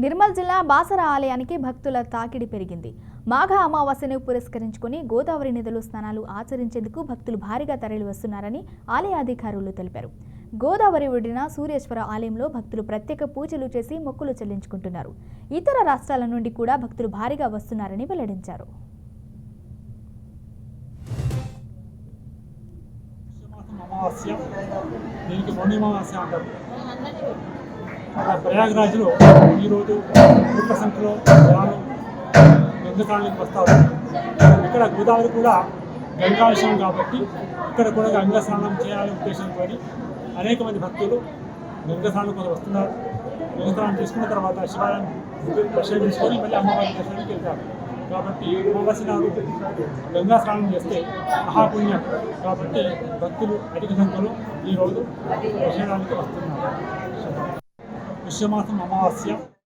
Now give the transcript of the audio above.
నిర్మల్ జిల్లా బాసర ఆలయానికి భక్తుల తాకిడి పెరిగింది. మాఘ అమావాస్యను పురస్కరించుకుని గోదావరి నదిలో స్నానాలు ఆచరించేందుకు భక్తులు భారీగా తరలి వస్తున్నారని ఆలయ అధికారులు తెలిపారు. గోదావరి ఒడ్డున సూర్యేశ్వర ఆలయంలో భక్తులు ప్రత్యేక పూజలు చేసి మొక్కులు చెల్లించుకుంటున్నారు. ఇతర రాష్ట్రాల నుండి కూడా భక్తులు భారీగా వస్తున్నారని వెల్లడించారు. ప్రయాగరాజ్లో ఈరోజు ఎక్కువ సంఖ్యలో జనాలు గంగస్నానానికి వస్తారు. ఇక్కడ గోదావరి కూడా గంగా విషయం కాబట్టి ఇక్కడ కూడా గంగా స్నానం చేయాలనే ఉద్దేశంతో అనేక మంది భక్తులు గంగస్నానం కోసం వస్తున్నారు. గంగస్నానం చేసుకున్న తర్వాత శివాలయం దర్శనం చేసుకొని మళ్ళీ అమ్మవారి దర్శనానికి వెళ్తారు. కాబట్టి అమావాస్య నాడు గంగా స్నానం చేస్తే మహాపుణ్యం కాబట్టి భక్తులు అధిక సంఖ్యలో ఈరోజు దర్శనానికి వస్తున్నారు. పుష్యమాసం అమావాస్య